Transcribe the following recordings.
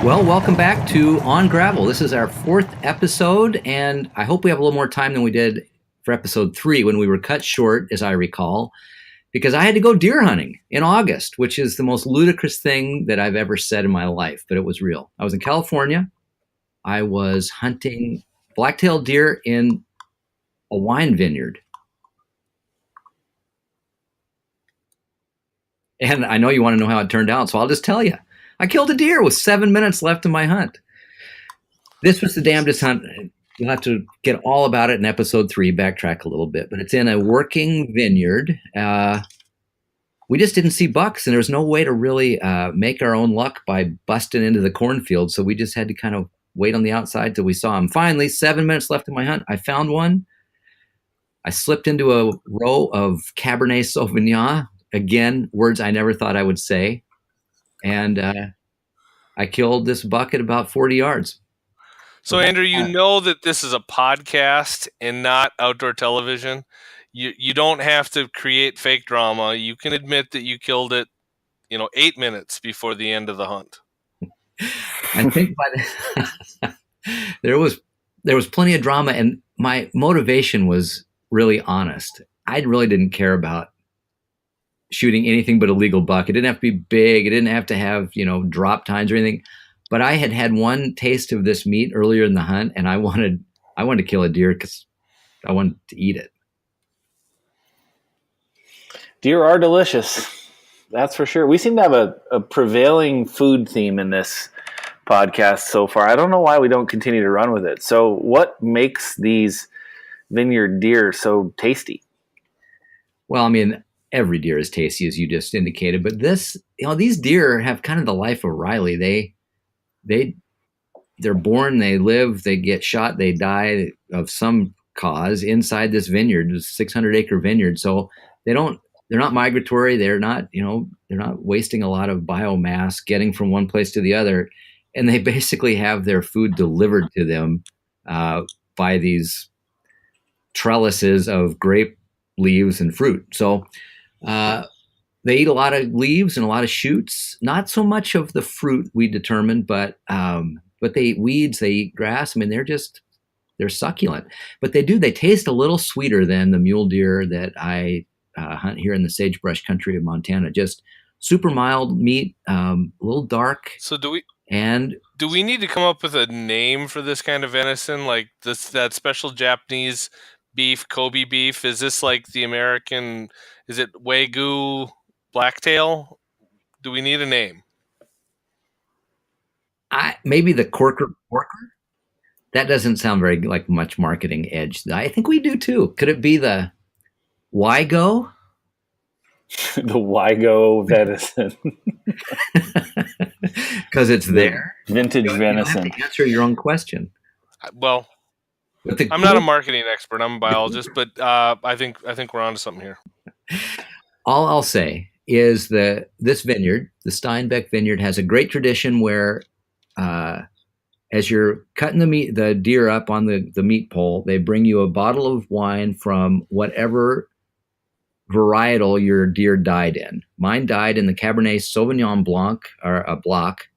Well, welcome back to On Gravel. This is our fourth episode, and I hope we have a little more time than we did for episode 3 when we were cut short, as I recall, because I had to go deer hunting in August, which is the most ludicrous thing that I've ever said in my life, but it was real. I was in California. I was hunting black-tailed deer in a wine vineyard. And I know you want to know how it turned out, so I'll just tell you. I killed a deer with 7 minutes left in my hunt. This was the damnedest hunt. You'll have to get all about it in episode 3, backtrack a little bit. But it's in a working vineyard. We just didn't see bucks, and there was no way to really make our own luck by busting into the cornfield. So we just had to kind of wait on the outside till we saw him. Finally, 7 minutes left in my hunt. I found one. I slipped into a row of Cabernet Sauvignon. Again, words I never thought I would say. And I killed this buck at about 40 yards. So, Andrew, you know that this is a podcast and not outdoor television. You don't have to create fake drama. You can admit that you killed it, 8 minutes before the end of the hunt. I think there was plenty of drama, and my motivation was really honest. I really didn't care about shooting anything but a legal buck. It didn't have to be big. It didn't have to have, drop tines or anything. But I had one taste of this meat earlier in the hunt, and I wanted to kill a deer because I wanted to eat it. Deer are delicious. That's for sure. We seem to have a prevailing food theme in this podcast so far. I don't know why we don't continue to run with it. So what makes these vineyard deer so tasty? Well, I mean, every deer is tasty, as you just indicated, but these deer have kind of the life of Riley. They're born, they live, they get shot, they die of some cause inside this vineyard, this 600-acre vineyard. So they're not migratory. They're not wasting a lot of biomass getting from one place to the other, and they basically have their food delivered to them by these trellises of grape leaves and fruit. So they eat a lot of leaves and a lot of shoots, not so much of the fruit, we determined, but they eat weeds, they eat grass. I mean, they're succulent, but they taste a little sweeter than the mule deer that I hunt here in the sagebrush country of Montana. Just super mild meat, a little dark. So do we need to come up with a name for this kind of venison, like that special Japanese beef, Kobe beef? Is this like the American? Is it Wagyu blacktail? Do we need a name? Maybe the Corker. That doesn't sound very like much marketing edge. I think we do too. Could it be the Wygo? The Wygo venison. Because it's there. Vintage venison. You have to answer your own question. Well, I'm not a marketing expert. I'm a biologist, but I think we're onto something here. All I'll say is that this vineyard, the Steinbeck Vineyard, has a great tradition where as you're cutting the deer up on the meat pole, they bring you a bottle of wine from whatever varietal your deer died in. Mine died in the Cabernet Sauvignon Blanc, or a Block,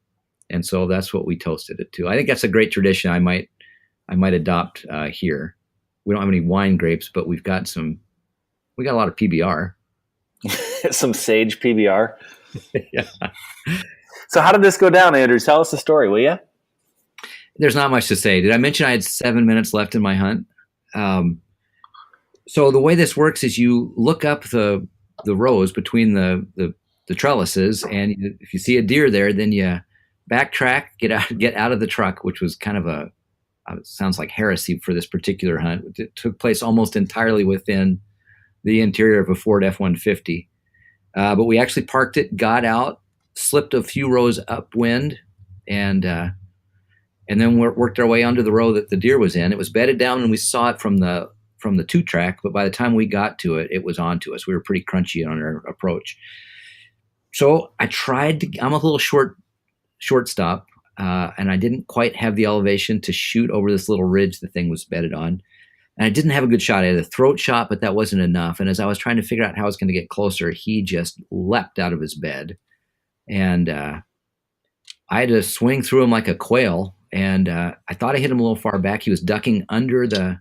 and so that's what we toasted it to. I think that's a great tradition I might adopt here. We don't have any wine grapes, but we got a lot of PBR. Some sage PBR. Yeah. So how did this go down, Andrew? Tell us the story, will you? There's not much to say. Did I mention I had 7 minutes left in my hunt? So the way this works is you look up the rows between the trellises, and if you see a deer there, then you backtrack, get out of the truck, which was kind of it sounds like heresy for this particular hunt. It took place almost entirely within the interior of a Ford F-150. But we actually parked it, got out, slipped a few rows upwind, and then worked our way onto the row that the deer was in. It was bedded down, and we saw it from the 2-track, but by the time we got to it, it was onto us. We were pretty crunchy on our approach. So I'm a little shortstop, and I didn't quite have the elevation to shoot over this little ridge the thing was bedded on. And I didn't have a good shot. I had a throat shot, but that wasn't enough. And as I was trying to figure out how I was going to get closer, he just leapt out of his bed. And I had to swing through him like a quail, and I thought I hit him a little far back. He was ducking under the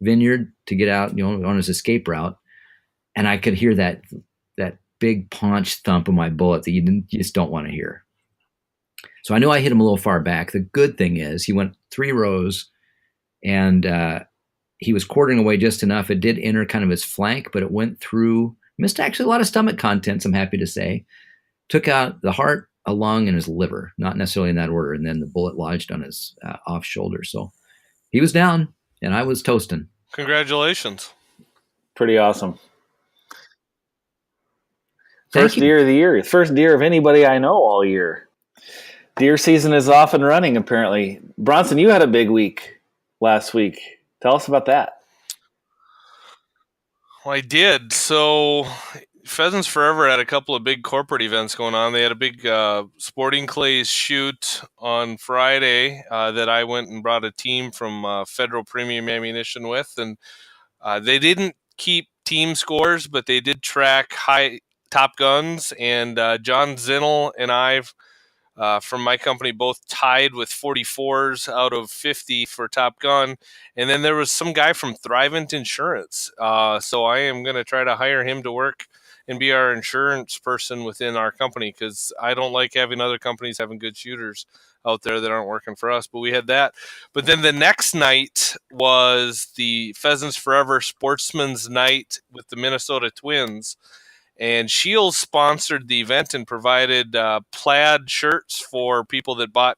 vineyard to get out, on his escape route, and I could hear that big paunch thump of my bullet that you just don't want to hear. So I knew I hit him a little far back. The good thing is he went 3 rows, and he was quartering away just enough. It did enter kind of his flank, but it went through, missed actually a lot of stomach contents, I'm happy to say. Took out the heart, a lung, and his liver, not necessarily in that order. And then the bullet lodged on his off shoulder. So he was down, and I was toasting. Congratulations. Pretty awesome. First deer of the year. First deer of anybody I know all year. Deer season is off and running, apparently. Bronson, you had a big week last week. Tell us about that. Well, I did. So Pheasants Forever had a couple of big corporate events going on. They had a big sporting clays shoot on Friday that I went and brought a team from Federal Premium Ammunition with. And they didn't keep team scores, but they did track high top guns. And John Zinnel and I from my company both tied with 44s out of 50 for Top Gun. And then there was some guy from Thrivent Insurance. So I am going to try to hire him to work and be our insurance person within our company, because I don't like having other companies having good shooters out there that aren't working for us. But we had that. But then the next night was the Pheasants Forever Sportsman's Night with the Minnesota Twins. And Shields sponsored the event and provided plaid shirts for people that bought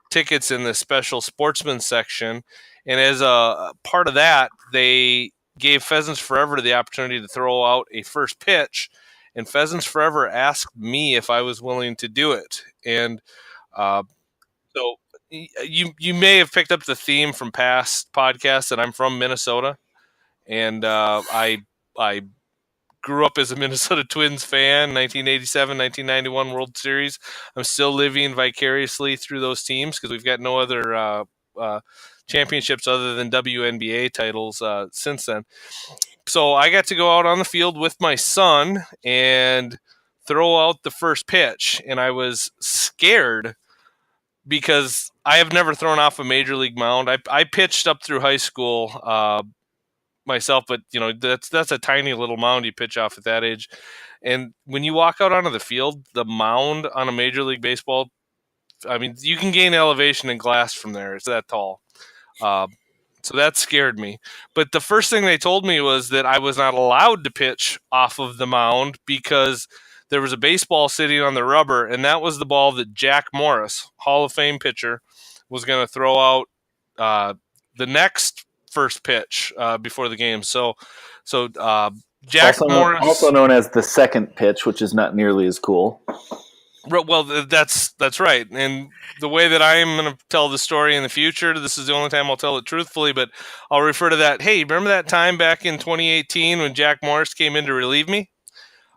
tickets in the special sportsman section. And as a part of that, they gave Pheasants Forever the opportunity to throw out a first pitch. And Pheasants Forever asked me if I was willing to do it. And so you may have picked up the theme from past podcasts that I'm from Minnesota. And I grew up as a Minnesota Twins fan, 1987, 1991 World Series. I'm still living vicariously through those teams because we've got no other championships other than WNBA titles since then. So I got to go out on the field with my son and throw out the first pitch, and I was scared because I have never thrown off a major league mound. I pitched up through high school myself, but that's a tiny little mound you pitch off at that age. And when you walk out onto the field, the mound on a Major League Baseball, I mean, you can gain elevation in glass from there. It's that tall. So that scared me. But the first thing they told me was that I was not allowed to pitch off of the mound because there was a baseball sitting on the rubber, and that was the ball that Jack Morris, Hall of Fame pitcher, was going to throw out the next first pitch before the game. So Jack Morris, also known as the second pitch, which is not nearly as cool. Well, that's right. And the way that I am going to tell the story in the future, this is the only time I'll tell it truthfully, but I'll refer to that. Hey, remember that time back in 2018 when Jack Morris came in to relieve me?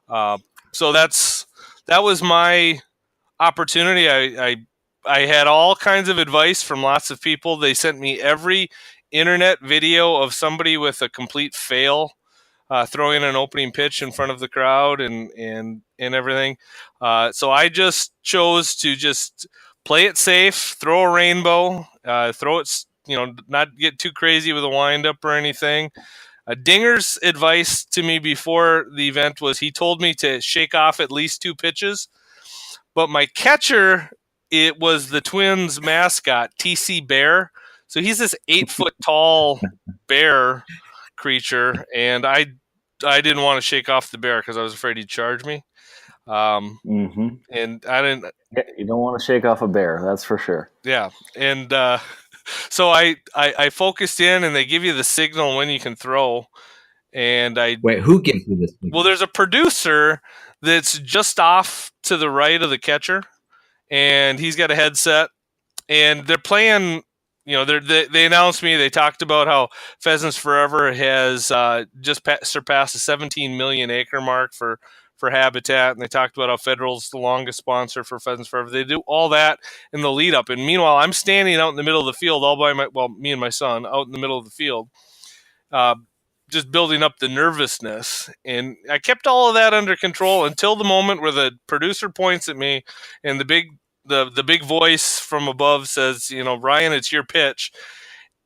So that was my opportunity. I had all kinds of advice from lots of people. They sent me every internet video of somebody with a complete fail throwing an opening pitch in front of the crowd and everything. So I just chose to just play it safe, throw a rainbow, throw it, not get too crazy with a windup or anything. Dinger's advice to me before the event was he told me to shake off at least 2 pitches. But my catcher, it was the Twins mascot, TC Bear. So he's this 8-foot tall bear creature, and I didn't want to shake off the bear because I was afraid he'd charge me. And I didn't. Yeah, you don't want to shake off a bear, that's for sure. Yeah, and so I focused in, and they give you the signal when you can throw. And wait, who gives you this signal? Well, there's a producer that's just off to the right of the catcher, and he's got a headset, and they're playing. They announced me. They talked about how Pheasants Forever has just surpassed the 17 million acre mark for habitat, and they talked about how Federal's the longest sponsor for Pheasants Forever. They do all that in the lead up, and meanwhile, I'm standing out in the middle of the field all by me and my son out in the middle of the field, just building up the nervousness. And I kept all of that under control until the moment where the producer points at me and the big the big voice from above says, Ryan, it's your pitch.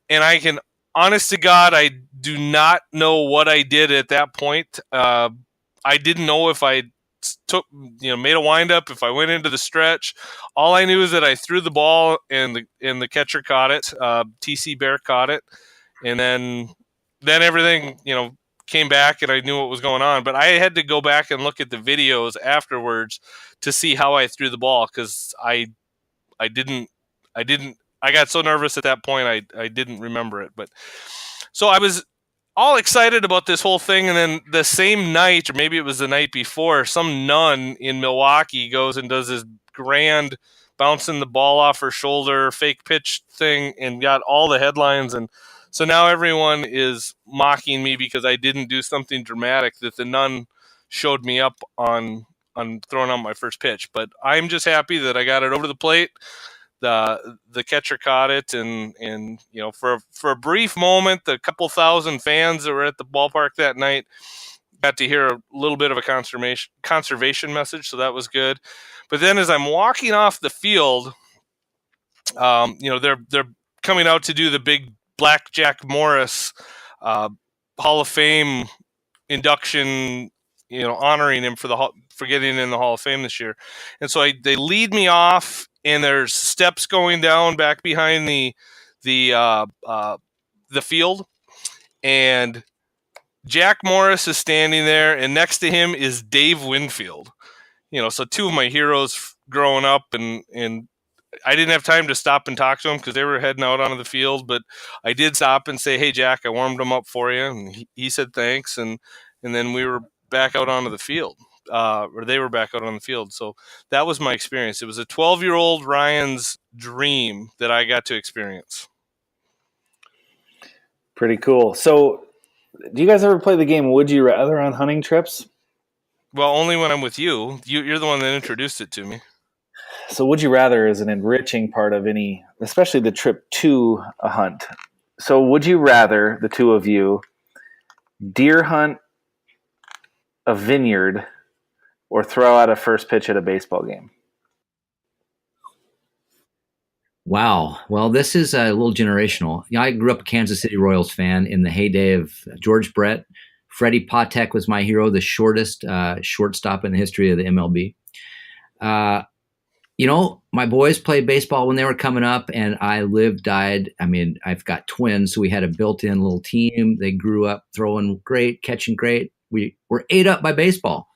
And I can, honest to God, I do not know what I did at that point. I didn't know if I took, made a windup, if I went into the stretch. All I knew is that I threw the ball and the catcher caught it. TC Bear caught it, and then everything, came back and I knew what was going on. But I had to go back and look at the videos afterwards to see how I threw the ball, because I didn't I got so nervous at that point I didn't remember it. But so I was all excited about this whole thing, and then the same night, or maybe it was the night before, some nun in Milwaukee goes and does this grand bouncing the ball off her shoulder fake pitch thing and got all the headlines. And so now everyone is mocking me because I didn't do something dramatic that the nun showed me up on throwing out my first pitch. But I'm just happy that I got it over the plate. The catcher caught it, and for a brief moment, the couple thousand fans that were at the ballpark that night got to hear a little bit of a conservation message, so that was good. But then as I'm walking off the field, they're coming out to do the big Black Jack Morris Hall of Fame induction, honoring him for getting in the Hall of Fame this year. And so they lead me off, and there's steps going down back behind the field, and Jack Morris is standing there, and next to him is Dave Winfield. So two of my heroes growing up, and I didn't have time to stop and talk to them because they were heading out onto the field, but I did stop and say, "Hey, Jack, I warmed them up for you," and he said thanks, and then we were back out onto the field, or they were back out on the field. So that was my experience. It was a 12-year-old Ryan's dream that I got to experience. Pretty cool. So, do you guys ever play the game Would You Rather on hunting trips? Well, only when I'm with you. You're the one that introduced it to me. So, Would You Rather is an enriching part of any, especially the trip to a hunt. So, would you rather, the two of you, deer hunt a vineyard or throw out a first pitch at a baseball game? Wow. Well, this is a little generational. I grew up a Kansas City Royals fan in the heyday of George Brett. Freddie Patek was my hero, the shortest shortstop in the history of the MLB. My boys played baseball when they were coming up, and I died. I mean, I've got twins, so we had a built-in little team. They grew up throwing great, catching great. We were ate up by baseball.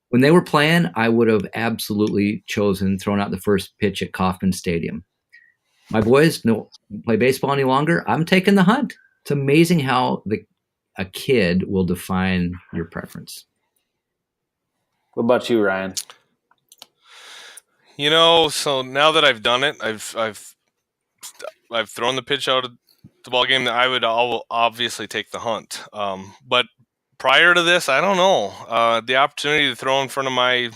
When they were playing, I would have absolutely thrown out the first pitch at Kauffman Stadium. My boys don't play baseball any longer. I'm taking the hunt. It's amazing how a kid will define your preference. What about you, Ryan? So now that I've done it, I've thrown the pitch out of the ball game. That I would obviously take the hunt. But prior to this, I don't know. The opportunity to throw in front of my,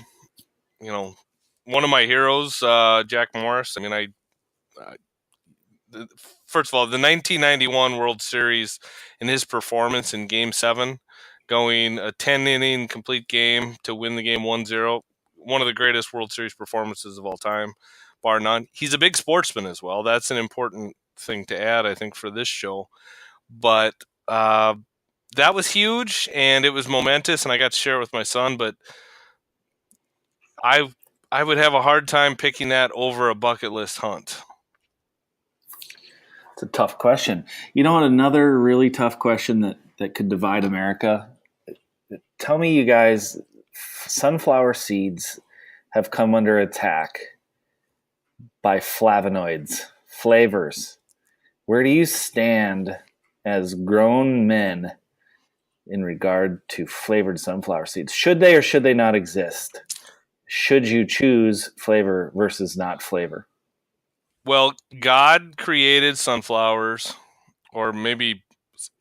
one of my heroes, Jack Morris. I mean, first of all, the 1991 World Series and his performance in Game 7, going a 10-inning complete game to win the game 1-0, one of the greatest World Series performances of all time, bar none. He's a big sportsman as well. That's an important thing to add, I think, for this show. But that was huge, and it was momentous, and I got to share it with my son. But I would have a hard time picking that over a bucket list hunt. It's a tough question. You know what? Another really tough question that could divide America. Tell me, you guys, sunflower seeds have come under attack by flavonoids, flavors. Where do you stand as grown men in regard to flavored sunflower seeds? Should they or should they not exist? Should you choose flavor versus not flavor? Well, God created sunflowers, or maybe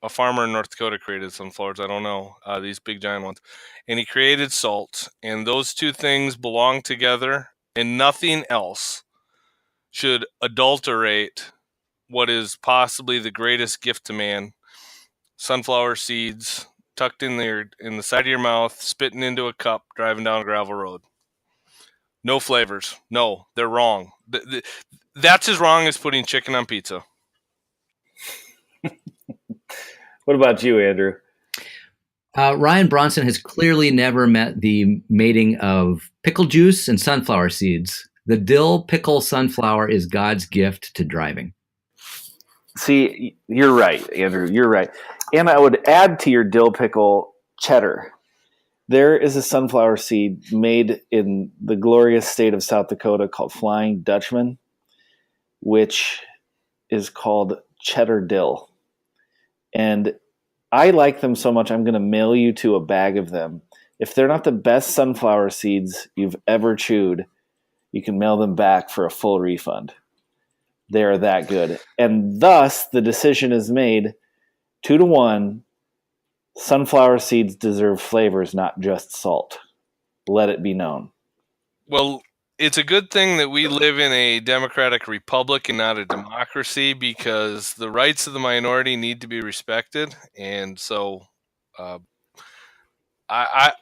a farmer in North Dakota created sunflowers. I don't know, these big giant ones. And he created salt. And those two things belong together, and nothing else should adulterate what is possibly the greatest gift to man. Sunflower seeds tucked in the side of your mouth, spitting into a cup, driving down a gravel road. No flavors. No, they're wrong. That's as wrong as putting chicken on pizza. What about you, Andrew? Ryan Bronson has clearly never met the mating of pickle juice and sunflower seeds. The dill pickle sunflower is God's gift to driving. See, you're right, Andrew. You're right. And I would add to your dill pickle cheddar. There is a sunflower seed made in the glorious state of South Dakota called Flying Dutchman, which is called cheddar dill. And I like them so much, I'm going to mail you to a bag of them. If they're not the best sunflower seeds you've ever chewed, you can mail them back for a full refund. They are that good. And thus, the decision is made 2-1. Sunflower seeds deserve flavors, not just salt. Let it be known. Well, it's a good thing that we live in a democratic republic and not a democracy, because the rights of the minority need to be respected. And so I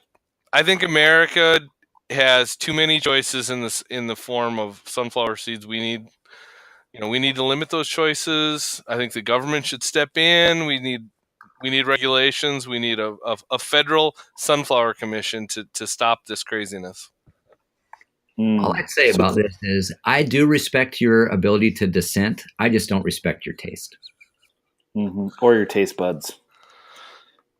think America has too many choices in the form of sunflower seeds. We need to limit those choices. I think the government should step in. We need regulations. We need a federal sunflower commission to stop this craziness. All I'd say about this is I do respect your ability to dissent. I just don't respect your taste. Mm-hmm. Or your taste buds.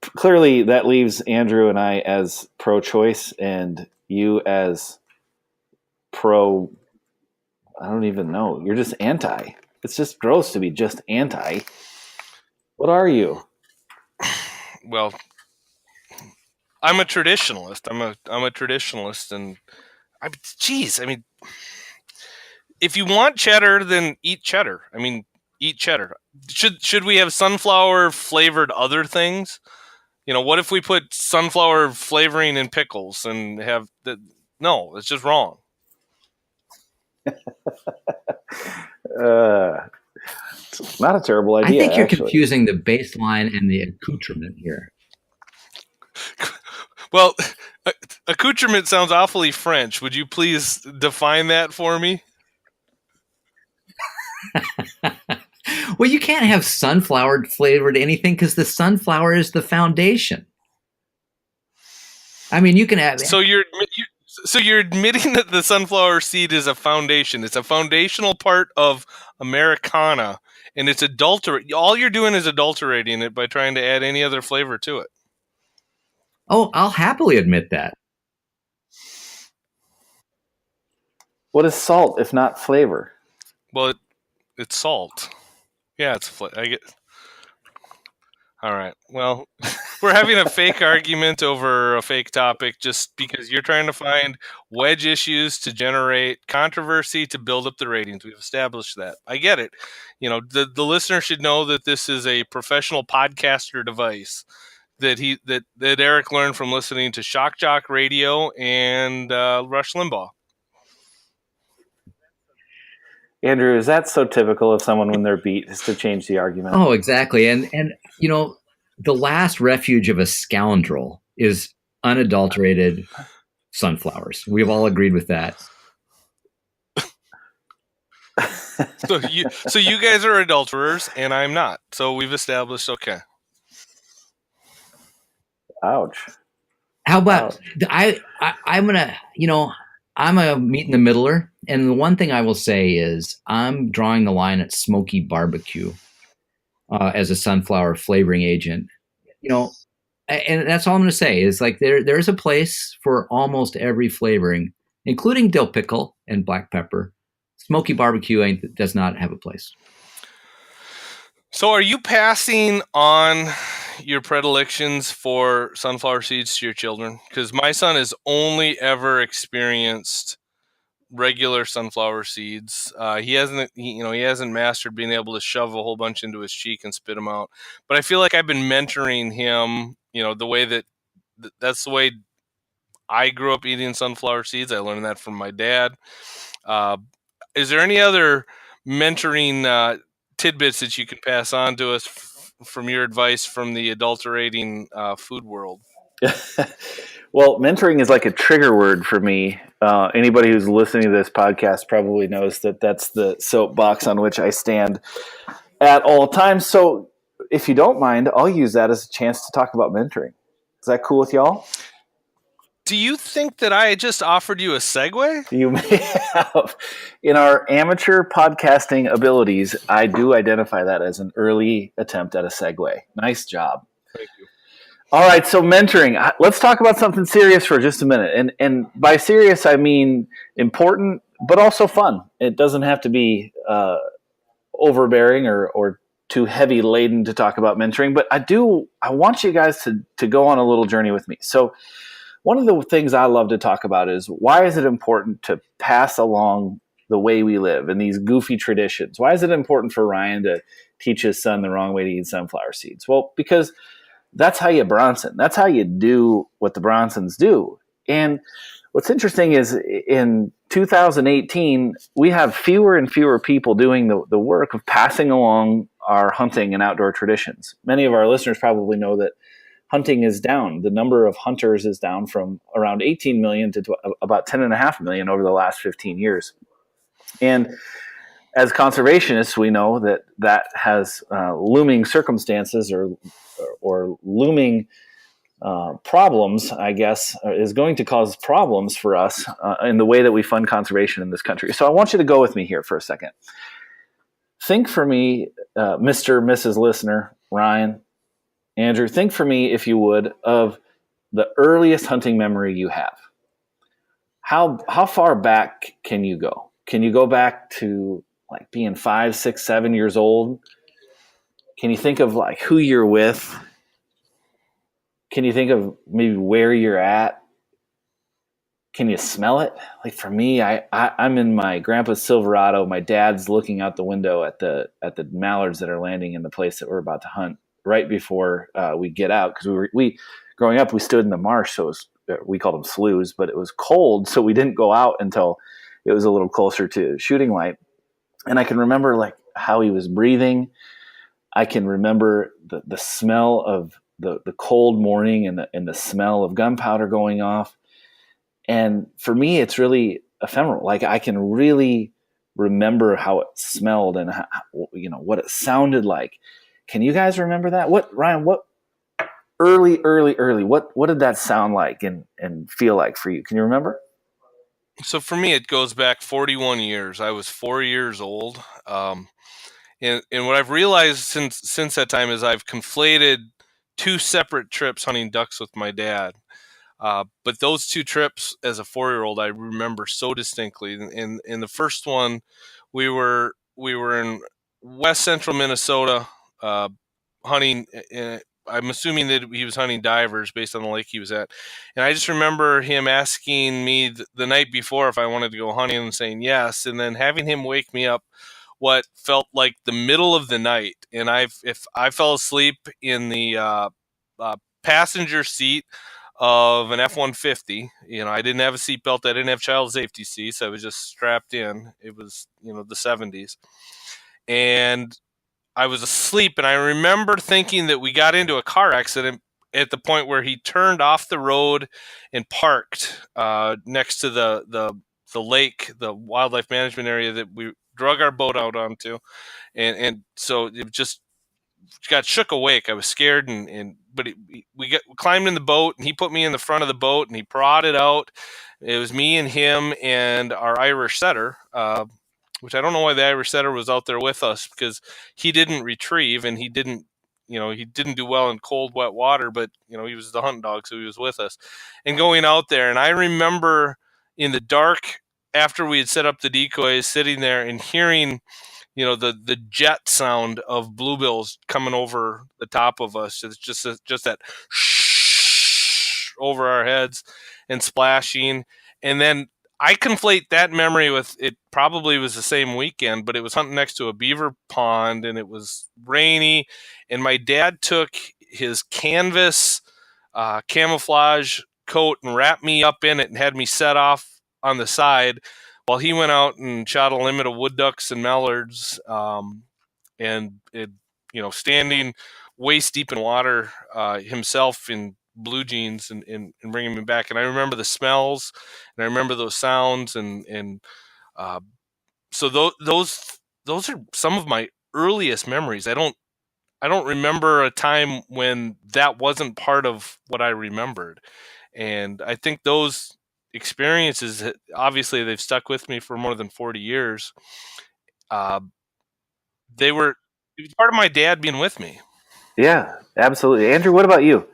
Clearly, that leaves Andrew and I as pro-choice and you as pro... I don't even know. You're just anti. It's just gross to be just anti. What are you? Well, I'm a traditionalist. I'm a traditionalist, and if you want cheddar, then eat cheddar. Eat cheddar. Should we have sunflower flavored other things? What if we put sunflower flavoring in pickles and have the? No, it's just wrong. It's not a terrible idea. I think you're confusing the baseline and the accoutrement here. Well, accoutrement sounds awfully French. Would you please define that for me? Well, you can't have sunflower flavored anything because the sunflower is the foundation. You can have. So you're admitting that the sunflower seed is a foundation. It's a foundational part of Americana, and it's all you're doing is adulterating it by trying to add any other flavor to it. Oh, I'll happily admit that. What is salt if not flavor? Well, it's salt. Yeah, it's I get. All right. Well, we're having a fake argument over a fake topic just because you're trying to find wedge issues to generate controversy to build up the ratings. We've established that. I get it. The listener should know that this is a professional podcaster device that Eric learned from listening to Shock Jock Radio and Rush Limbaugh. Andrew, is that so typical of someone when they're beat is to change the argument? Oh, exactly. And the last refuge of a scoundrel is unadulterated sunflowers. We've all agreed with that. So you guys are adulterers and I'm not. So we've established okay. Ouch. How about I'm gonna, I'm a meet in the middler, and the one thing I will say is I'm drawing the line at smoky barbecue as a sunflower flavoring agent. And that's all I'm going to say is like there's a place for almost every flavoring, including dill pickle and black pepper. Smoky barbecue does not have a place. So are you passing on your predilections for sunflower seeds to your children? Because my son has only ever experienced regular sunflower seeds. He hasn't mastered being able to shove a whole bunch into his cheek and spit them out. But I feel like I've been mentoring him, the way that's the way I grew up eating sunflower seeds. I learned that from my dad. Is there any other mentoring tidbits that you can pass on to us from your advice from the adulterating food world? Well, mentoring is like a trigger word for me. Anybody who's listening to this podcast probably knows that that's the soapbox on which I stand at all times. So, if you don't mind, I'll use that as a chance to talk about mentoring. Is that cool with y'all? Do you think that I just offered you a segue? You may have. In our amateur podcasting abilities, I do identify that as an early attempt at a segue. Nice job. Thank you. All right, so mentoring. Let's talk about something serious for just a minute. And by serious, I mean important, but also fun. It doesn't have to be overbearing or too heavy laden to talk about mentoring. But I want you guys to go on a little journey with me. So one of the things I love to talk about is why is it important to pass along the way we live and these goofy traditions? Why is it important for Ryan to teach his son the wrong way to eat sunflower seeds? Well, because that's how you Bronson. That's how you do what the Bronsons do. And what's interesting is in 2018, we have fewer and fewer people doing the work of passing along our hunting and outdoor traditions. Many of our listeners probably know that hunting is down. The number of hunters is down from around 18 million to about 10.5 million over the last 15 years. And as conservationists, we know that has looming circumstances or looming problems, I guess, is going to cause problems for us in the way that we fund conservation in this country. So I want you to go with me here for a second. Think for me, Mr. Mrs. Listener, Ryan, Andrew, think for me, if you would, of the earliest hunting memory you have. How far back can you go? Can you go back to like being 5, 6, 7 years old? Can you think of like who you're with? Can you think of maybe where you're at? Can you smell it? Like for me, I'm in my grandpa's Silverado. My dad's looking out the window at the mallards that are landing in the place that we're about to hunt right before we get out, because we growing up we stood in the marsh, so we called them sloughs, but it was cold, so we didn't go out until it was a little closer to shooting light. And I can remember like how he was breathing. I can remember the smell of the cold morning and the smell of gunpowder going off. And for me, it's really ephemeral. Like I can really remember how it smelled and how, what it sounded like. Can you guys remember that? Ryan, what early, what did that sound like and feel like for you? Can you remember? So for me, it goes back 41 years. I was 4 years old. And what I've realized since that time is I've conflated two separate trips hunting ducks with my dad. But those two trips as a 4-year-old, I remember so distinctly. In the first one, we were in west central Minnesota hunting. I'm assuming that he was hunting divers based on the lake he was at. And I just remember him asking me the night before if I wanted to go hunting and saying yes, and then having him wake me up what felt like the middle of the night. And if I fell asleep in the passenger seat of an F-150. I didn't have a seatbelt. I didn't have child safety seats. I was just strapped in. It was, the 70s. And I was asleep, and I remember thinking that we got into a car accident at the point where he turned off the road and parked next to the lake, the wildlife management area that we drug our boat out onto. And so it just got shook awake. I was scared, but we climbed in the boat, and he put me in the front of the boat, and he prodded out. It was me and him and our Irish setter, which I don't know why the Irish setter was out there with us, because he didn't retrieve, and he didn't do well in cold, wet water, but he was the hunting dog, so he was with us. And going out there, and I remember in the dark after we had set up the decoys, sitting there and hearing the jet sound of bluebills coming over the top of us. It's just that shh over our heads and splashing. And then I conflate that memory with, it probably was the same weekend, but it was hunting next to a beaver pond, and it was rainy, and my dad took his canvas camouflage coat and wrapped me up in it and had me set off on the side while he went out and shot a limit of wood ducks and mallards, and standing waist deep in water himself in blue jeans and bringing me back. And I remember the smells, and I remember those sounds, and so those are some of my earliest memories. I don't remember a time when that wasn't part of what I remembered. And I think those experiences, obviously they've stuck with me for more than 40 years. Uh, it was part of my dad being with me. Yeah, absolutely. Andrew, what about you?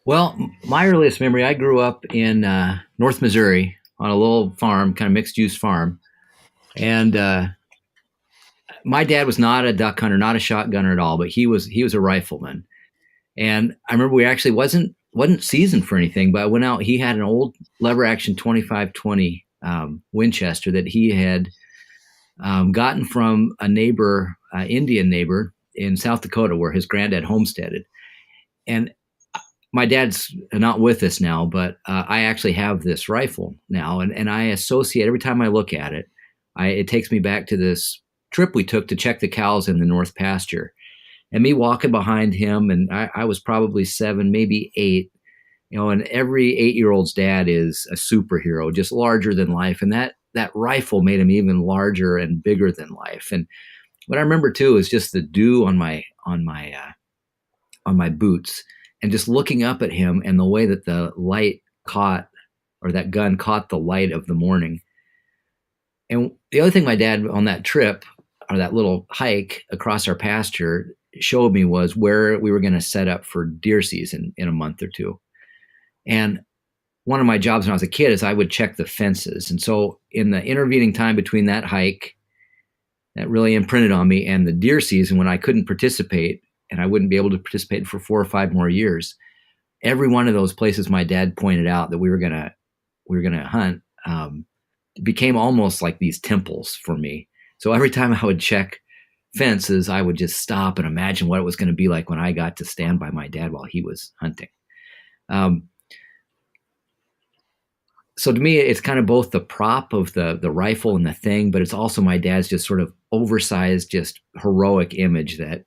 Well, my earliest memory, I grew up in North Missouri on a little farm, kind of mixed use farm. And my dad was not a duck hunter, not a shotgunner at all, but he was a rifleman. And I remember we actually wasn't seasoned for anything, but I went out. He had an old lever action 25-20 Winchester that he had gotten from a neighbor, Indian neighbor in South Dakota, where his granddad homesteaded. And my dad's not with us now, but I actually have this rifle now, and I associate every time I look at it, it takes me back to this trip we took to check the cows in the North pasture, and me walking behind him, and I was probably 7, maybe 8, and every 8-year-old's dad is a superhero, just larger than life, and that rifle made him even larger and bigger than life. And what I remember too is just the dew on my boots, and just looking up at him and the way that the light caught, or that gun caught the light of the morning. And the other thing my dad on that trip, or that little hike across our pasture, showed me was where we were going to set up for deer season in a month or two. And one of my jobs when I was a kid is I would check the fences. And so in the intervening time between that hike, that really imprinted on me, and the deer season when I couldn't participate, and I wouldn't be able to participate for 4 or 5 more years, every one of those places my dad pointed out that we were gonna hunt became almost like these temples for me. So every time I would check fences, I would just stop and imagine what it was going to be like when I got to stand by my dad while he was hunting. So to me, it's kind of both the prop of the rifle and the thing, but it's also my dad's just sort of oversized, just heroic image that,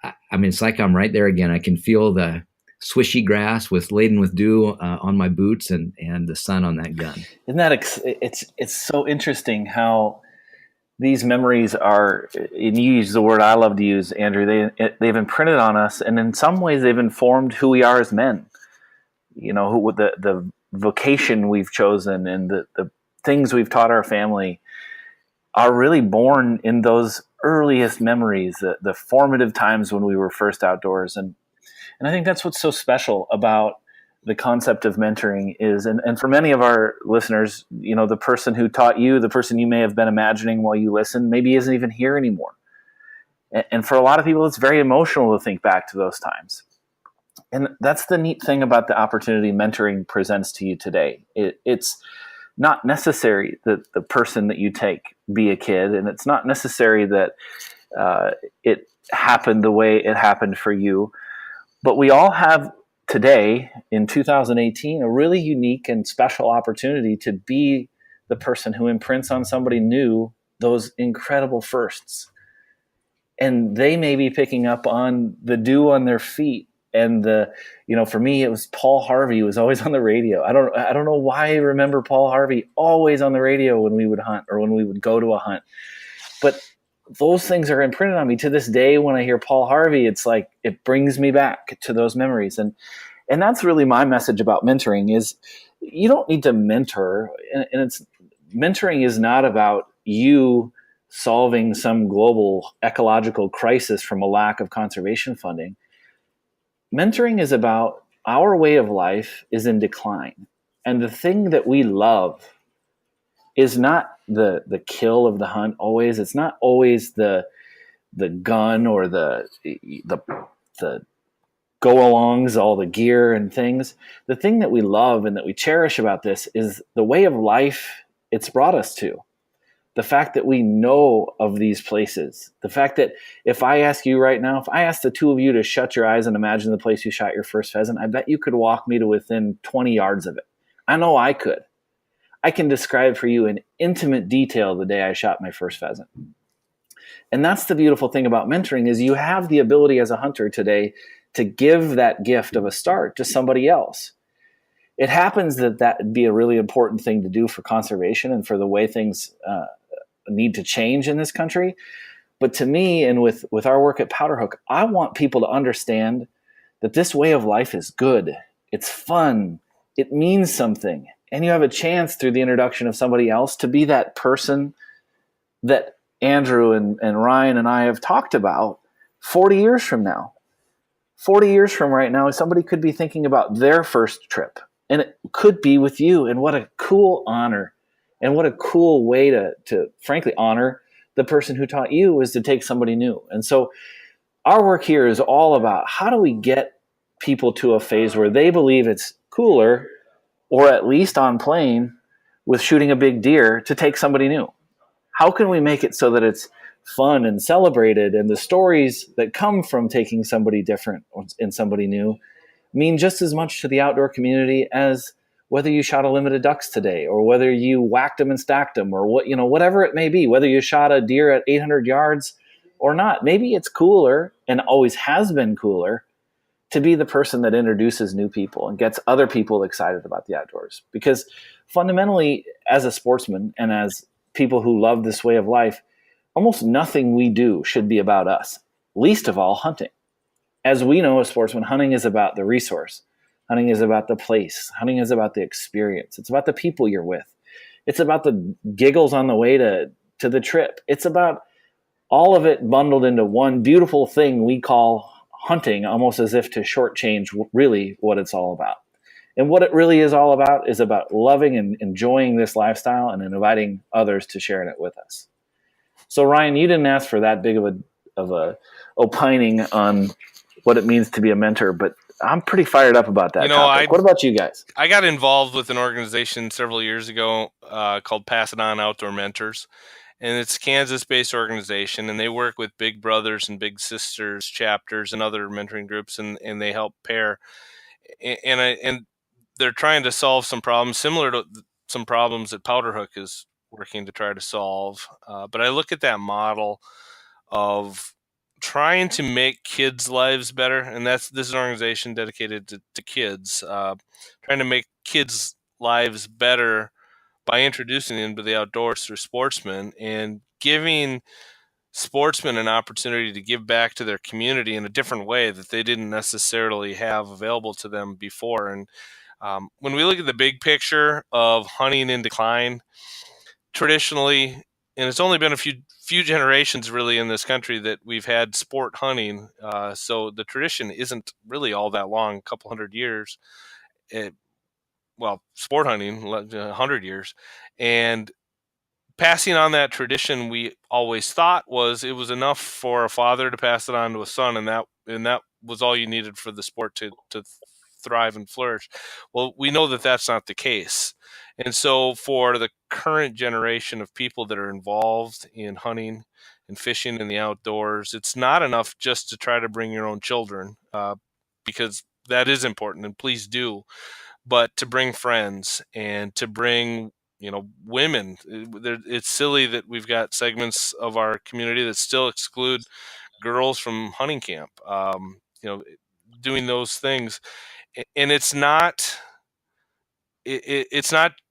I mean, it's like I'm right there again. I can feel the swishy grass laden with dew on my boots, and the sun on that gun. Isn't that it's so interesting how these memories are, and you use the word I love to use, Andrew, they've imprinted on us, and in some ways they've informed who we are as men. The vocation we've chosen and the things we've taught our family are really born in those earliest memories, the formative times when we were first outdoors. And I think that's what's so special about the concept of mentoring is, and for many of our listeners, the person who taught you, the person you may have been imagining while you listened, maybe isn't even here anymore. And for a lot of people, it's very emotional to think back to those times. And that's the neat thing about the opportunity mentoring presents to you today. It's not necessary that the person that you take be a kid, and it's not necessary that it happened the way it happened for you. But we all have today, in 2018, a really unique and special opportunity to be the person who imprints on somebody new those incredible firsts. And they may be picking up on the dew on their feet. And for me, it was Paul Harvey who was always on the radio. I don't know why I remember Paul Harvey always on the radio when we would hunt or when we would go to a hunt. But those things are imprinted on me to this day. When I hear Paul Harvey, it's like it brings me back to those memories. And that's really my message about mentoring is you don't need to mentor. And mentoring is not about you solving some global ecological crisis from a lack of conservation funding. Mentoring is about our way of life is in decline. And the thing that we love is not the kill of the hunt always. It's not always the gun or the go-alongs, all the gear and things. The thing that we love and that we cherish about this is the way of life it's brought us to. The fact that we know of these places. The fact that if I ask you right now, if I ask the two of you to shut your eyes and imagine the place you shot your first pheasant, I bet you could walk me to within 20 yards of it. I know I could. I can describe for you in intimate detail the day I shot my first pheasant. And that's the beautiful thing about mentoring is you have the ability as a hunter today to give that gift of a start to somebody else. It happens that would be a really important thing to do for conservation and for the way things need to change in this country. But to me, and with our work at Powderhook, I want people to understand that this way of life is good. It's fun. It means something. And you have a chance through the introduction of somebody else to be that person that Andrew and Ryan and I have talked about 40 years from now. 40 years from right now, somebody could be thinking about their first trip. And it could be with you. And what a cool honor. And what a cool way to frankly honor the person who taught you, is to take somebody new. And so our work here is all about how do we get people to a phase where they believe it's cooler, or at least on plane, with shooting a big deer to take somebody new. How can we make it so that it's fun and celebrated, and the stories that come from taking somebody different and somebody new mean just as much to the outdoor community as whether you shot a limited ducks today, or whether you whacked them and stacked them, or whatever it may be, whether you shot a deer at 800 yards or not. Maybe it's cooler, and always has been cooler, to be the person that introduces new people and gets other people excited about the outdoors. Because fundamentally, as a sportsman and as people who love this way of life, almost nothing we do should be about us, least of all hunting. As we know as sportsmen, hunting is about the resource. Hunting is about the place. Hunting is about the experience. It's about the people you're with. It's about the giggles on the way to the trip. It's about all of it bundled into one beautiful thing we call hunting, almost as if to shortchange really what it's all about. And what it really is all about is about loving and enjoying this lifestyle and inviting others to share in it with us. So Ryan, you didn't ask for that big of a opining on what it means to be a mentor, but I'm pretty fired up about that topic. What about you guys? I got involved with an organization several years ago called Pass It On Outdoor Mentors. And it's a Kansas-based organization, and they work with Big Brothers and Big Sisters chapters and other mentoring groups, and they help pair. And they're trying to solve some problems similar to some problems that Powderhook is working to try to solve. But I look at that model of trying to make kids' lives better, and this is an organization dedicated to kids, trying to make kids' lives better by introducing them to the outdoors through sportsmen and giving sportsmen an opportunity to give back to their community in a different way that they didn't necessarily have available to them before. And when we look at the big picture of hunting in decline, traditionally, and it's only been a few generations really in this country that we've had sport hunting. So the tradition isn't really all that long, a couple hundred years. Sport hunting, 100 years. And passing on that tradition, we always thought it was enough for a father to pass it on to a son, and that was all you needed for the sport to thrive and flourish. Well, we know that that's not the case. And so for the current generation of people that are involved in hunting and fishing in the outdoors, it's not enough just to try to bring your own children, because that is important, and please do. But to bring friends and to bring, women. It's silly that we've got segments of our community that still exclude girls from hunting camp, doing those things. And it's not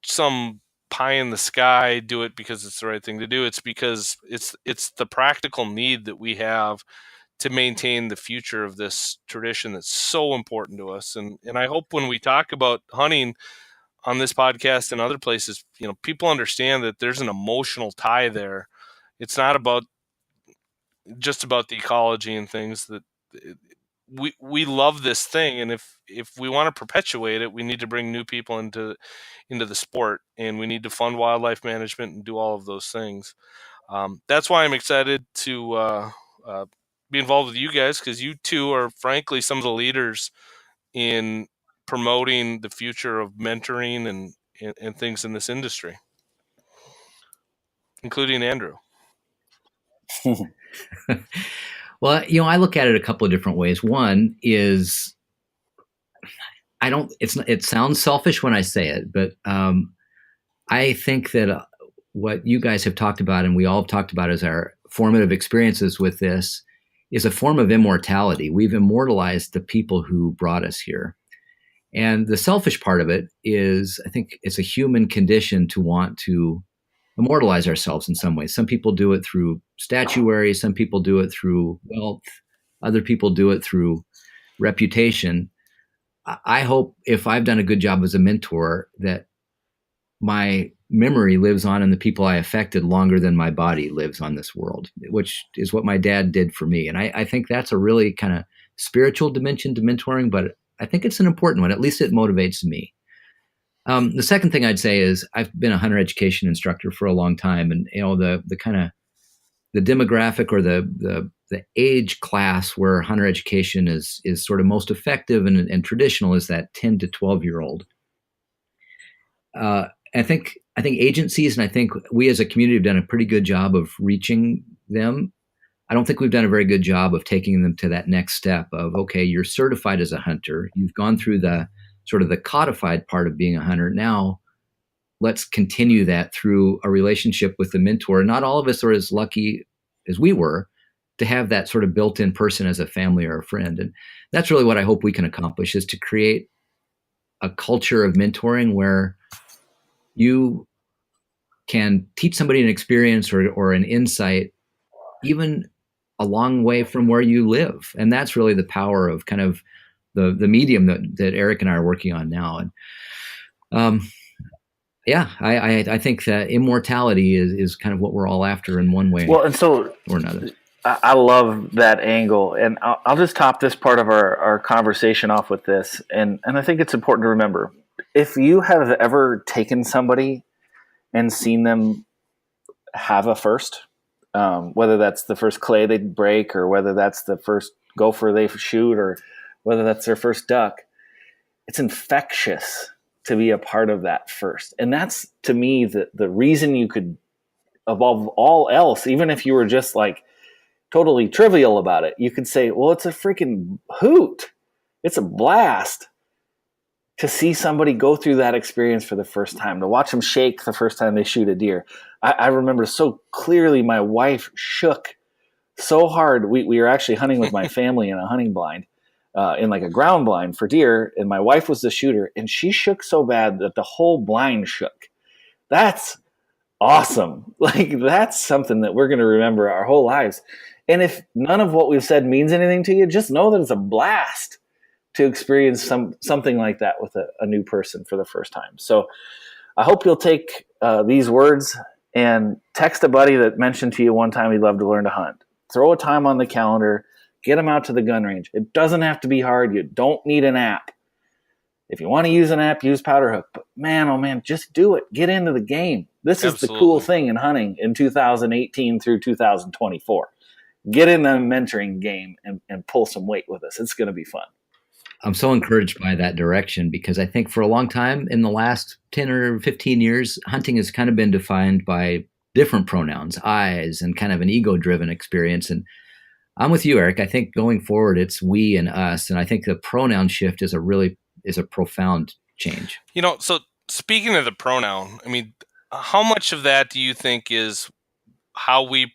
some pie in the sky, do it because it's the right thing to do. It's because it's the practical need that we have to maintain the future of this tradition that's so important to us. And I hope when we talk about hunting on this podcast and other places, people understand that there's an emotional tie there. It's not just about the ecology and things. That we love this thing, and if we want to perpetuate it, we need to bring new people into the sport, and we need to fund wildlife management and do all of those things. That's why I'm excited to be involved with you guys, because you two are frankly some of the leaders in promoting the future of mentoring and things in this industry, including Andrew. Well, I look at it a couple of different ways. One is, it sounds selfish when I say it, but I think that what you guys have talked about and we all have talked about is our formative experiences with this is a form of immortality. We've immortalized the people who brought us here. And the selfish part of it is, I think it's a human condition to want to immortalize ourselves in some ways. Some people do it through statuary, some people do it through wealth, other people do it through reputation. I hope if I've done a good job as a mentor that my memory lives on in the people I affected longer than my body lives on this world, which is what my dad did for me. And I think that's a really kind of spiritual dimension to mentoring, but I think it's an important one. At least it motivates me. The second thing I'd say is I've been a hunter education instructor for a long time, and the kind of the demographic or the age class where hunter education is sort of most effective and traditional is that 10 to 12-year-old. I think agencies and I think we as a community have done a pretty good job of reaching them. I don't think we've done a very good job of taking them to that next step of, okay, you're certified as a hunter. You've gone through the sort of the codified part of being a hunter. Now let's continue that through a relationship with the mentor. Not all of us are as lucky as we were to have that sort of built-in person as a family or a friend. And that's really what I hope we can accomplish, is to create a culture of mentoring where you can teach somebody an experience or an insight even a long way from where you live. And that's really the power of kind of the medium that Eric and I are working on now. And I think that immortality is kind of what we're all after in one way and so or another. I love that angle. And I'll just top this part of our conversation off with this. And I think it's important to remember, if you have ever taken somebody and seen them have a first, whether that's the first clay they break or whether that's the first gopher they shoot or whether that's their first duck, it's infectious to be a part of that first. And that's, to me, the reason you could, above all else, even if you were just like totally trivial about it, you could say, well, it's a freaking hoot. It's a blast to see somebody go through that experience for the first time, to watch them shake the first time they shoot a deer. I remember so clearly my wife shook so hard. We were actually hunting with my family in a hunting blind, in like a ground blind for deer, and my wife was the shooter, and she shook so bad that the whole blind shook. That's awesome. Like, that's something that we're going to remember our whole lives. And if none of what we've said means anything to you, just know that it's a blast to experience something like that with a new person for the first time. So I hope you'll take these words and text a buddy that mentioned to you one time he'd love to learn to hunt. Throw a time on the calendar, get them out to the gun range. It doesn't have to be hard. You don't need an app. If you want to use an app, use Powderhook. But man, oh man, just do it. Get into the game. This is the cool thing in hunting in 2018 through 2024. Get in the mentoring game and pull some weight with us. It's going to be fun. I'm so encouraged by that direction because I think for a long time in the last 10 or 15 years, hunting has kind of been defined by different pronouns, I's, and kind of an ego-driven experience. And I'm with you, Eric. I think going forward, it's we and us. And I think the pronoun shift is a profound change. So speaking of the pronoun, I mean, how much of that do you think is how we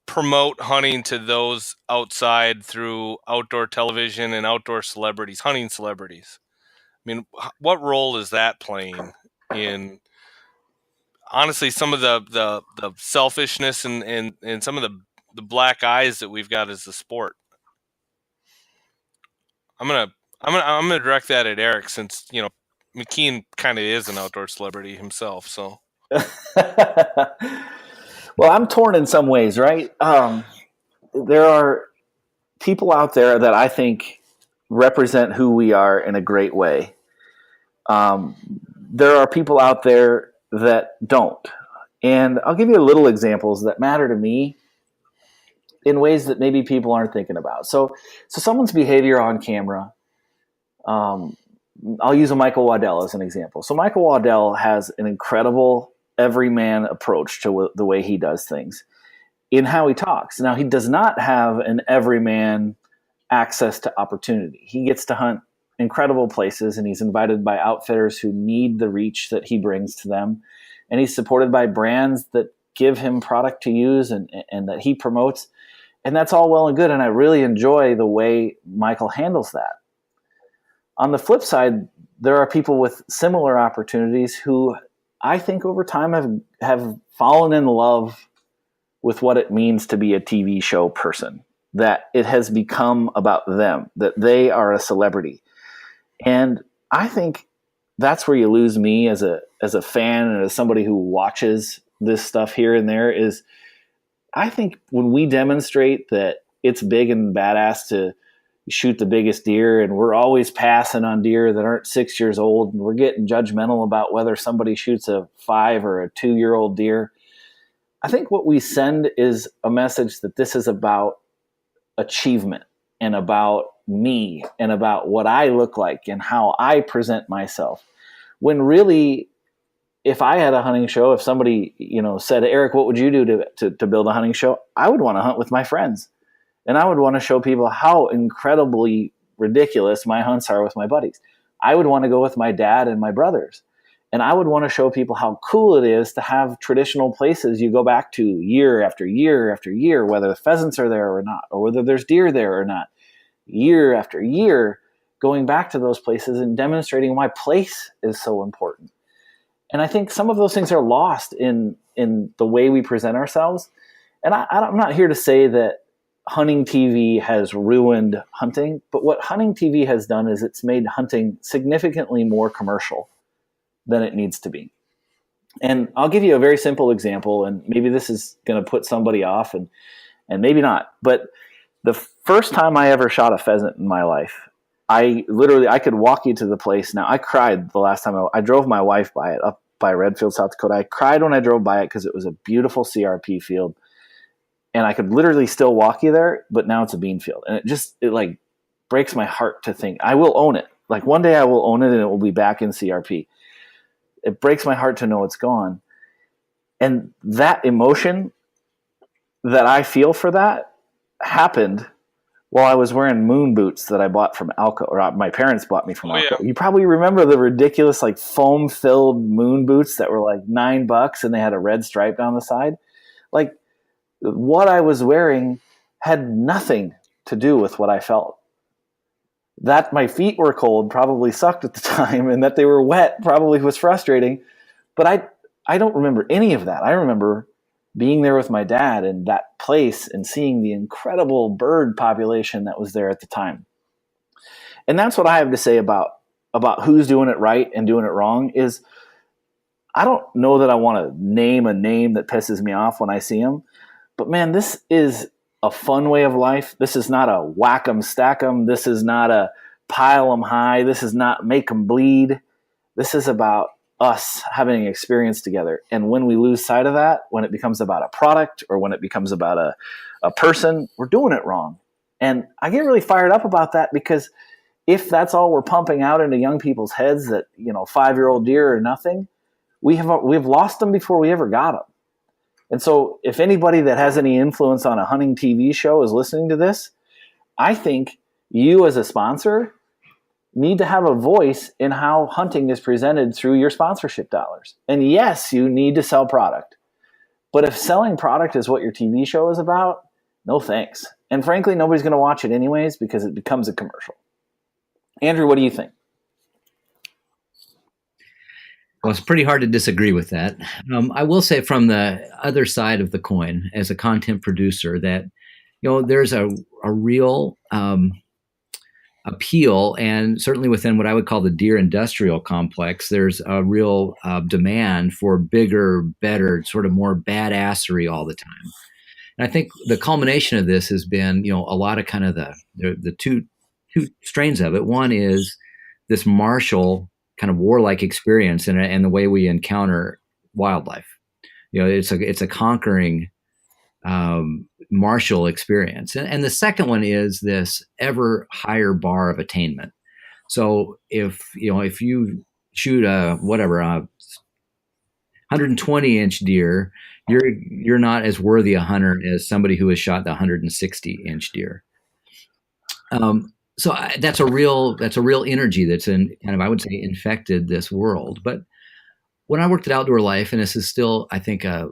promote hunting to those outside through outdoor television and outdoor celebrities, hunting celebrities? I mean, what role is that playing in, honestly, some of the selfishness and some of the black eyes that we've got as the sport? I'm gonna direct that at Eric, since McKean kind of is an outdoor celebrity himself. So, well, I'm torn in some ways, right? There are people out there that I think represent who we are in a great way. There are people out there that don't. And I'll give you little examples that matter to me in ways that maybe people aren't thinking about. So someone's behavior on camera, I'll use a Michael Waddell as an example. So Michael Waddell has an incredible everyman approach to the way he does things in how he talks. Now, he does not have an everyman access to opportunity. He gets to hunt incredible places, and he's invited by outfitters who need the reach that he brings to them. And he's supported by brands that give him product to use and that he promotes. And that's all well and good. And I really enjoy the way Michael handles that. On the flip side, there are people with similar opportunities who I think over time have fallen in love with what it means to be a TV show person, that it has become about them, that they are a celebrity. And I think that's where you lose me as a fan and as somebody who watches this stuff here and there. Is I think when we demonstrate that it's big and badass to shoot the biggest deer, and we're always passing on deer that aren't 6 years old, and we're getting judgmental about whether somebody shoots a 5 or a 2-year-old deer, I think what we send is a message that this is about achievement and about me and about what I look like and how I present myself. When really, if I had a hunting show, if somebody, said, Eric, what would you do to build a hunting show? I would want to hunt with my friends. And I would want to show people how incredibly ridiculous my hunts are with my buddies. I would want to go with my dad and my brothers. And I would want to show people how cool it is to have traditional places you go back to year after year after year, whether the pheasants are there or not, or whether there's deer there or not, year after year, going back to those places and demonstrating why place is so important. And I think some of those things are lost in the way we present ourselves. And I'm not here to say that hunting TV has ruined hunting, but what hunting TV has done is it's made hunting significantly more commercial than it needs to be. And I'll give you a very simple example, and maybe this is going to put somebody off, and maybe not. But the first time I ever shot a pheasant in my life, I could walk you to the place. Now, I cried the last time I drove my wife by it, up by Redfield, South Dakota. I cried when I drove by it because it was a beautiful CRP field. And I could literally still walk you there, but now it's a bean field. And it like breaks my heart to think I will own it. Like one day I will own it and it will be back in CRP. It breaks my heart to know it's gone. And that emotion that I feel for that happened while I was wearing moon boots that I bought from Alco, or my parents bought me from Alco. Yeah. You probably remember the ridiculous like foam-filled moon boots that were like $9 and they had a red stripe down the side. Like, what I was wearing had nothing to do with what I felt. That my feet were cold probably sucked at the time, and that they were wet probably was frustrating. But I don't remember any of that. I remember being there with my dad in that place and seeing the incredible bird population that was there at the time. And that's what I have to say about who's doing it right and doing it wrong. Is I don't know that I want to name a name that pisses me off when I see them. But man, this is a fun way of life. This is not a whack 'em, stack 'em. This is not a pile 'em high. This is not make 'em bleed. This is about us having an experience together. And when we lose sight of that, when it becomes about a product or when it becomes about a person, we're doing it wrong. And I get really fired up about that, because if that's all we're pumping out into young people's heads, that 5-year-old deer are nothing, we've lost them before we ever got them. And so if anybody that has any influence on a hunting TV show is listening to this, I think you as a sponsor need to have a voice in how hunting is presented through your sponsorship dollars. And yes, you need to sell product. But if selling product is what your TV show is about, no thanks. And frankly, nobody's going to watch it anyways because it becomes a commercial. Andrew, what do you think? Well, it's pretty hard to disagree with that. I will say from the other side of the coin, as a content producer, that there's a real appeal, and certainly within what I would call the deer industrial complex, there's a real demand for bigger, better, sort of more badassery all the time. And I think the culmination of this has been, a lot of kind of the two strains of it. One is this martial kind of warlike experience and the way we encounter wildlife. It's a conquering martial experience. And the second one is this ever higher bar of attainment. So if you shoot a 120-inch deer, you're not as worthy a hunter as somebody who has shot the 160-inch deer. So that's a real energy that's in kind of, I would say, infected this world. But when I worked at Outdoor Life, and this is still, I think, a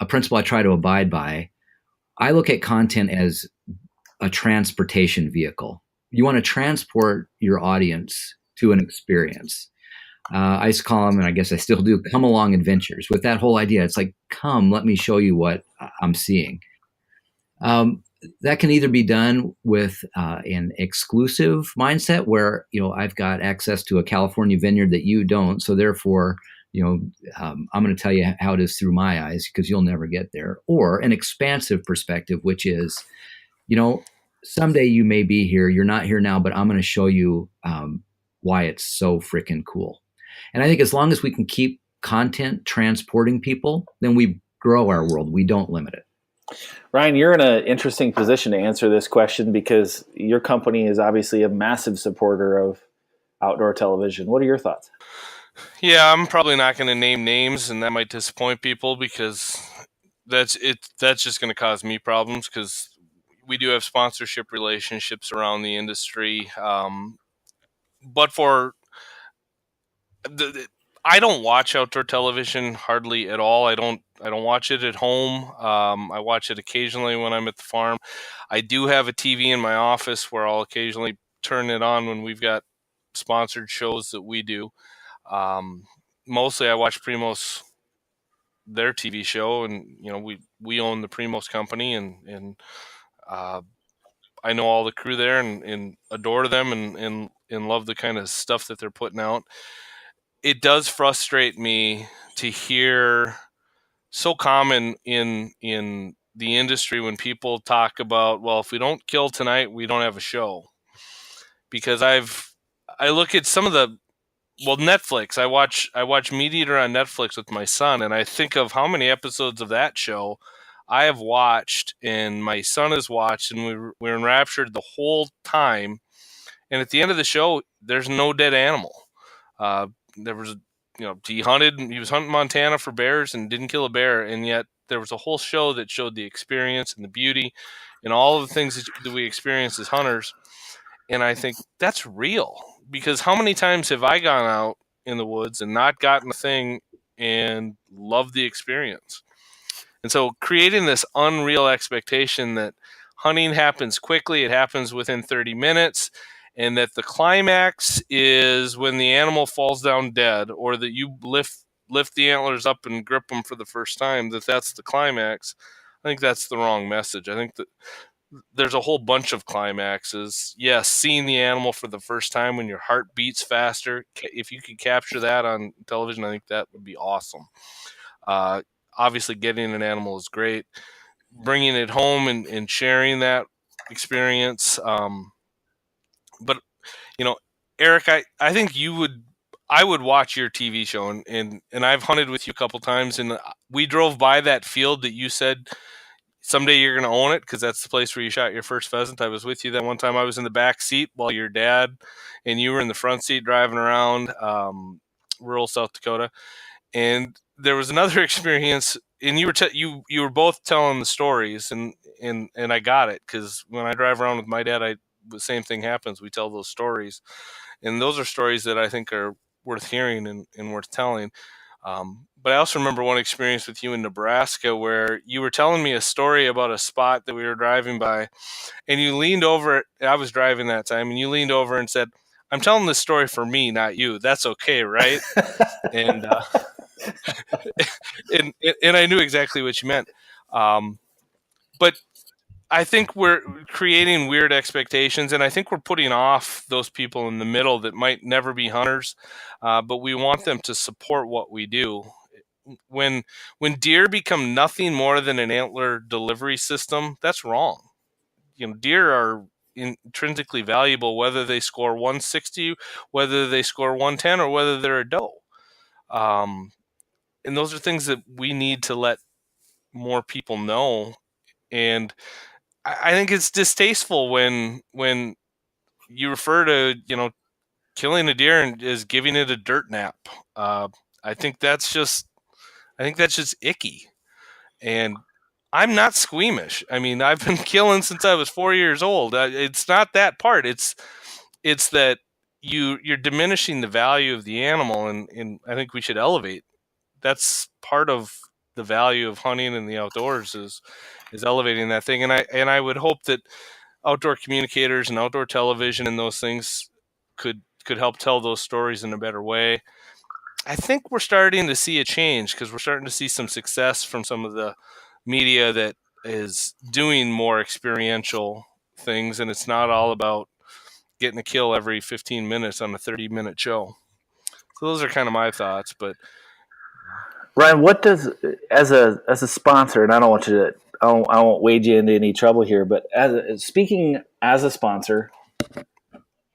principle I try to abide by, I look at content as a transportation vehicle. You want to transport your audience to an experience. I used to call them, and I guess I still do, come along adventures with that whole idea. It's like, come, let me show you what I'm seeing. That can either be done with an exclusive mindset where, I've got access to a California vineyard that you don't. So therefore, I'm going to tell you how it is through my eyes because you'll never get there. Or an expansive perspective, which is, someday you may be here. You're not here now, but I'm going to show you why it's so freaking cool. And I think as long as we can keep content transporting people, then we grow our world. We don't limit it. Ryan, you're in an interesting position to answer this question because your company is obviously a massive supporter of outdoor television. What are your thoughts? Yeah, I'm probably not going to name names, and that might disappoint people because that's just going to cause me problems because we do have sponsorship relationships around the industry. But I don't watch outdoor television hardly at all. I don't watch it at home. I watch it occasionally when I'm at the farm. I do have a TV in my office where I'll occasionally turn it on when we've got sponsored shows that we do. Mostly I watch Primos, their TV show, and we own the Primos company, and I know all the crew there and adore them and love the kind of stuff that they're putting out. It does frustrate me to hear so common in the industry when people talk about, well, if we don't kill tonight, we don't have a show. Because I look at some of the Netflix. I watch Meat Eater on Netflix with my son, and I think of how many episodes of that show I have watched, and my son has watched, and we're enraptured the whole time. And at the end of the show, there's no dead animal. There was, he was hunting Montana for bears and didn't kill a bear, and yet there was a whole show that showed the experience and the beauty and all of the things that we experience as hunters. And I think that's real, because how many times have I gone out in the woods and not gotten a thing and loved the experience? And so creating this unreal expectation that hunting happens quickly, it happens within 30 minutes, and that the climax is when the animal falls down dead, or that you lift the antlers up and grip them for the first time, that's the climax. I think that's the wrong message. I think that there's a whole bunch of climaxes. Yes, seeing the animal for the first time when your heart beats faster. If you could capture that on television, I think that would be awesome. Obviously, getting an animal is great. Bringing it home and sharing that experience. But, Eric, I think I would watch your TV show, and I've hunted with you a couple times, and we drove by that field that you said someday you're going to own it because that's the place where you shot your first pheasant. I was with you that one time. I was in the back seat while your dad and you were in the front seat driving around rural South Dakota. And there was another experience, and you were both telling the stories, and I got it, because when I drive around with my dad, the same thing happens. We tell those stories, and those are stories that I think are worth hearing and worth telling. But I also remember one experience with you in Nebraska where you were telling me a story about a spot that we were driving by, and you leaned over. I was driving that time, and you leaned over and said, "I'm telling this story for me, not you. That's okay, right?" and and I knew exactly what you meant. But I think we're creating weird expectations, and I think we're putting off those people in the middle that might never be hunters, but we want them to support what we do. When deer become nothing more than an antler delivery system, that's wrong. Deer are intrinsically valuable, whether they score 160, whether they score 110, or whether they're a doe. And those are things that we need to let more people know. And I think it's distasteful when you refer to killing a deer and as giving it a dirt nap. I think that's just icky. And I'm not squeamish. I mean, I've been killing since I was 4 years old. It's not that part. It's that you're diminishing the value of the animal, and I think we should elevate. That's part of the value of hunting and the outdoors is elevating that thing. And I would hope that outdoor communicators and outdoor television and those things could help tell those stories in a better way. I think we're starting to see a change because we're starting to see some success from some of the media that is doing more experiential things, and it's not all about getting a kill every 15 minutes on a 30-minute show. So those are kind of my thoughts. But Ryan, what does, as a sponsor, and I won't wade you into any trouble here, but speaking as a sponsor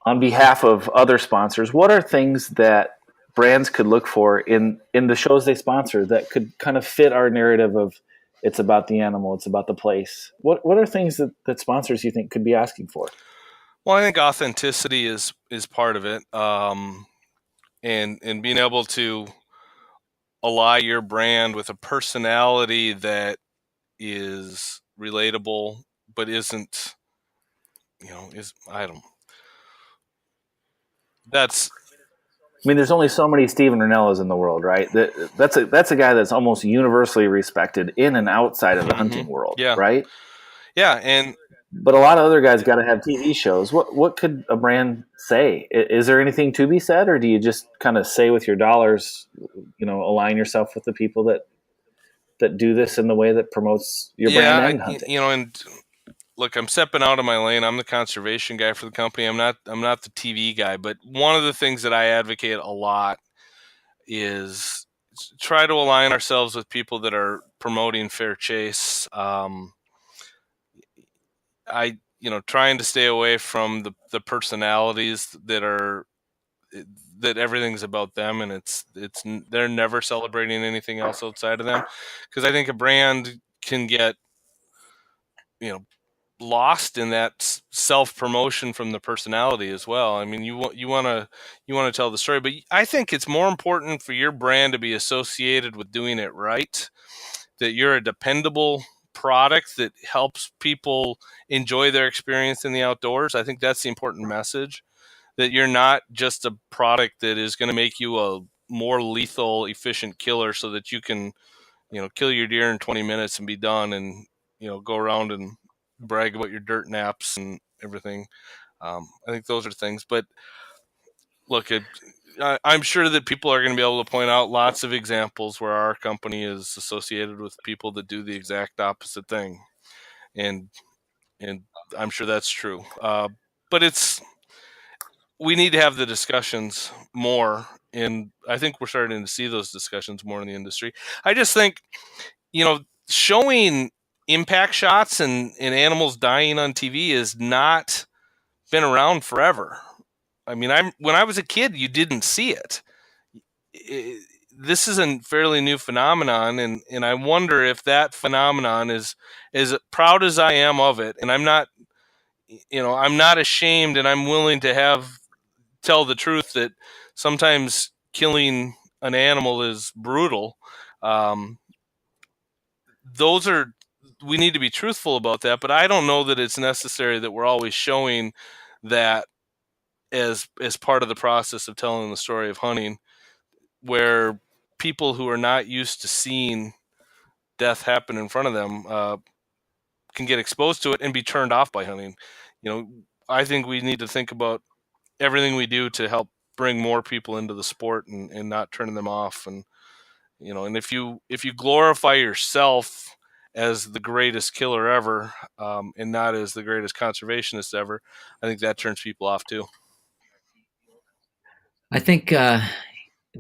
on behalf of other sponsors, what are things that brands could look for in the shows they sponsor that could kind of fit our narrative of it's about the animal, it's about the place? What are things that sponsors you think could be asking for? Well, I think authenticity is part of it, and being able to ally your brand with a personality that is relatable but isn't, I don't. That's. I mean, there's only so many Steven Rinellas in the world, right? That's a guy that's almost universally respected in and outside of the hunting world, yeah. right? Yeah, but a lot of other guys got to have TV shows. What could a brand say? Is there anything to be said, or do you just kind of say with your dollars, align yourself with the people that do this in the way that promotes your brand and hunting? And look, I'm stepping out of my lane. I'm the conservation guy for the company. I'm not the TV guy. But one of the things that I advocate a lot is try to align ourselves with people that are promoting fair chase. Trying to stay away from the personalities that everything's about them, and they're never celebrating anything else outside of them. Because I think a brand can get, lost in that self-promotion from the personality as well. I mean, you want to tell the story, but I think it's more important for your brand to be associated with doing it right, that you're a dependable product that helps people enjoy their experience in the outdoors. I think that's the important message, that you're not just a product that is going to make you a more lethal, efficient killer so that you can, kill your deer in 20 minutes and be done and, go around and brag about your dirt naps and everything. I think those are things. But look, I'm sure that people are going to be able to point out lots of examples where our company is associated with people that do the exact opposite thing, and I'm sure that's true. But we need to have the discussions more, and I think we're starting to see those discussions more in the industry. I just think, showing impact shots and animals dying on TV has not been around forever. I mean, when I was a kid, you didn't see it. This is a fairly new phenomenon, and I wonder if that phenomenon is, as proud as I am of it, and I'm not ashamed, and I'm willing to tell the truth that sometimes killing an animal is brutal. We need to be truthful about that, but I don't know that it's necessary that we're always showing that as part of the process of telling the story of hunting, where people who are not used to seeing death happen in front of them can get exposed to it and be turned off by hunting. I think we need to think about everything we do to help bring more people into the sport and not turning them off. And and if you glorify yourself as the greatest killer ever, and not as the greatest conservationist ever, I think that turns people off too. I think the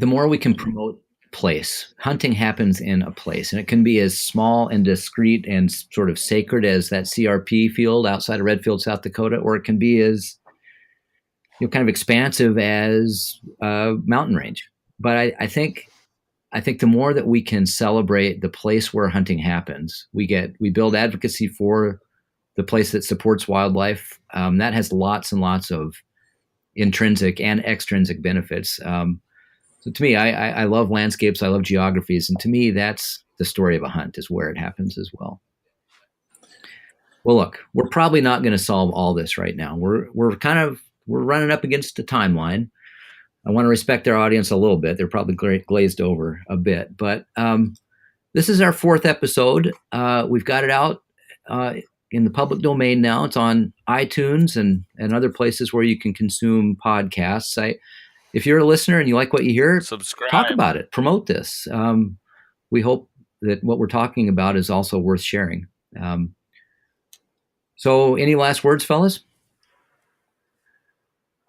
more we can promote place, hunting happens in a place, and it can be as small and discreet and sort of sacred as that CRP field outside of Redfield, South Dakota, or it can be as kind of expansive as mountain range. But I think the more that we can celebrate the place where hunting happens, we build advocacy for the place that supports wildlife. That has lots and lots of intrinsic and extrinsic benefits. So to me, I love landscapes. I love geographies. And to me, that's the story of a hunt, is where it happens as well. Well, look, we're probably not going to solve all this right now. We're running up against a timeline. I want to respect our audience a little bit. They're probably glazed over a bit. But this is our 4th episode. We've got it out in the public domain now. It's on iTunes and other places where you can consume podcasts. If you're a listener and you like what you hear, subscribe, talk about it, promote this. We hope that what we're talking about is also worth sharing. So any last words, fellas?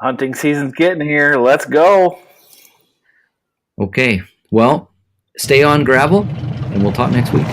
Hunting season's getting here. Let's go. Okay. Well, stay on gravel, and we'll talk next week.